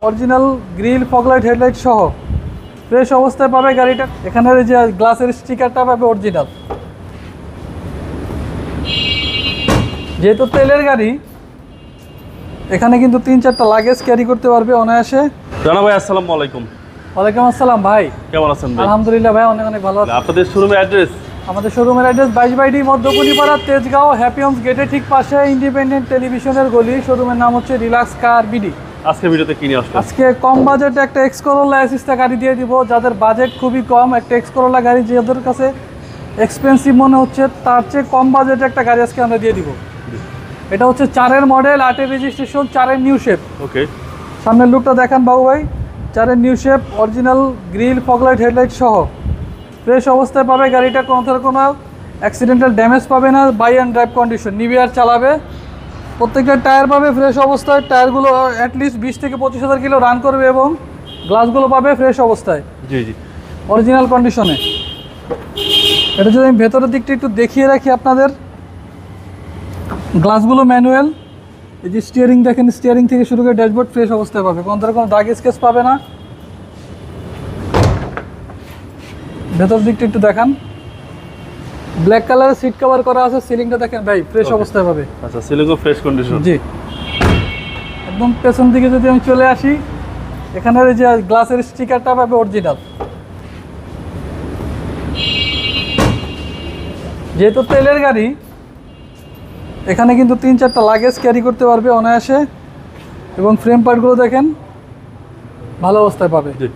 Original grill foglight headlight সহ fresh অবস্থায় পাবে গাড়িটা। এখানের যে গ্লাসের স্টিকারটা পাবে অরিজিনাল। যেহেতু তেলের গাড়ি, এখানে কিন্তু 3-4টা লাগেজ ক্যারি করতে পারবে অনায়াসে। রানা ভাই আসসালামু আলাইকুম। ওয়ালাইকুম আসসালাম ভাই, কেমন আছেন ভাই? আলহামদুলিল্লাহ ভাই, অনেক অনেক ভালো আছি। আপনাদের শোরুমের অ্যাড্রেস? আমাদের শোরুমের অ্যাড্রেস 22/ডি মধ্যকুনিপাড়া, তেজগাঁও, হ্যাপি হোমস গেটের ঠিক পাশে, ইন্ডিপেন্ডেন্ট টেলিভিশনের গলি। শোরুমের নাম হচ্ছে রিল্যাক্স কার বিডি। আজকে ভিডিওতে কি নিয়ে আসলেন? আজকে কম বাজেটে একটা এক্স করোলা অ্যাসিস্টা গাড়ি দিয়ে দিব। যাদের বাজেট খুবই কম, একটা এক্স করোলা গাড়ি যাদের কাছে এক্সপেন্সিভ মনে হচ্ছে, তার চেয়ে কম বাজেটে একটা গাড়ি আজকে আমরা দিয়ে দিব। এটা হচ্ছে 4-এর মডেল, 8-এর রেজিস্ট্রেশন, 4-এর নিউ শেপ। ওকে, সামনের লুকটা দেখান বাবু ভাই। 4-এর new shape, original grill foglight headlight সহ ফ্রেশ অবস্থায় পাবে গাড়িটা। কোনো অ্যাক্সিডেন্টাল ড্যামেজ পাবে না। বাই অ্যান্ড ড্রাইভ কন্ডিশন, নিবিয়ার চালাবে। প্রত্যেকটা টায়ার পাবে ফ্রেশ অবস্থায়। টায়ারগুলো অ্যাটলিস্ট 20 থেকে 25,000 কিলো রান করবে এবং গ্লাসগুলো পাবে ফ্রেশ অবস্থায়, জি জি, অরিজিনাল কন্ডিশনে। এটা যদি আমি ভেতরের দিকটা একটু দেখিয়ে রাখি আপনাদের, গ্লাসগুলো ম্যানুয়াল। এই যে স্টিয়ারিং দেখেন, স্টিয়ারিং থেকে শুরু করে ড্যাশবোর্ড ফ্রেশ অবস্থায় পাবে, কোনো ধরনের কোনো দাগ স্কেচ পাবে না। ভেতর দিকটা একটু দেখান। ব্ল্যাক কালারের সিট কভার করা আছে। সিলিংটা দেখেন ভাই, ফ্রেশ অবস্থায় পাবে। আচ্ছা, সিলিংও ফ্রেশ কন্ডিশন। জি, একদম পেছন দিকে যদি আমি চলে আসি, এখানের যে গ্লাসের স্টিকারটা পাবে অরিজিনাল। যেহেতু তেলের গাড়ি, এখানে কিন্তু 3-4টা লাগেজ ক্যারি করতে পারবে অনায়াসে এবং ফ্রেম পার্টগুলো দেখেন ভালো অবস্থায় পাবে। জি,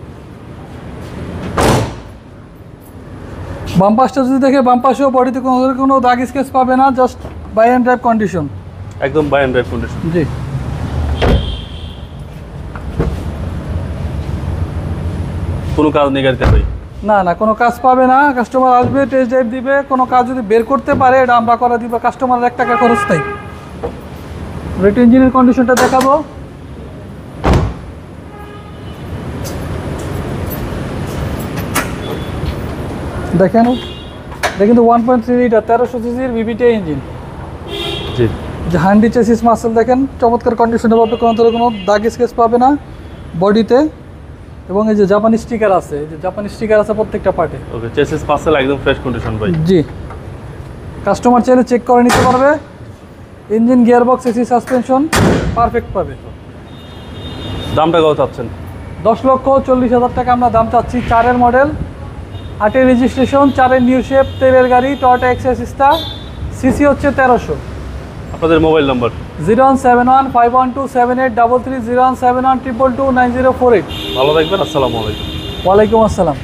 বাম পাশটা যদি দেখে, বাম পাশেও বডিতে কোনো দাগ স্কেচ পাবে না, just buy and drive condition. একদম বাই অ্যান্ড ড্রাইভ কন্ডিশন। জি, কোনো কাজ নেই গাড়িতে ভাই? না না, কোনো কাজ পাবে না। কাস্টমার আসবে, টেস্ট ড্রাইভ দিবে, কোনো কাজ যদি বের করতে পারে এটা আমরা করে দিব। কাস্টমারের 1 টাকা খরচ নেই। রেট ইঞ্জিনের কন্ডিশনটা দেখাবো। দেখেন, এটা কিন্তু 1.3 লিটার 1300 সিসির ভিভিটি ইঞ্জিন। জি, যে হ্যান্ডি চেসিস মাসেল দেখেন, চমৎকার কন্ডিশনে পাবে, কোনো ধরনের কোনো দাগ স্কেচ পাবে না বডিতে। এবং এই যে জাপানি স্টিকার আছে, এই যে জাপানি স্টিকার আছে প্রত্যেকটা পার্টে। ওকে, চেসিস পার্সেল একদম ফ্রেশ কন্ডিশন ভাই। জি, কাস্টমার চাইলে চেক করে নিতে পারবে। Engine, gearbox, AC, suspension perfect পাবে। দামটা কত চাচ্ছেন? 10,40,000 টাকা আমরা দাম চাচ্ছি। 4-এর মডেল, 8-এর রেজিস্ট্রেশন, 4-এর নিউ শেপ, তেলের গাড়ি, টয়োটা এক্সিস্টা, সিসি হচ্ছে 1300। আপনাদের মোবাইল নাম্বার? 01715127833, 01712229048। ভালো থাকবেন, আসসালামু আলাইকুম। ওয়ালাইকুম আসসালাম।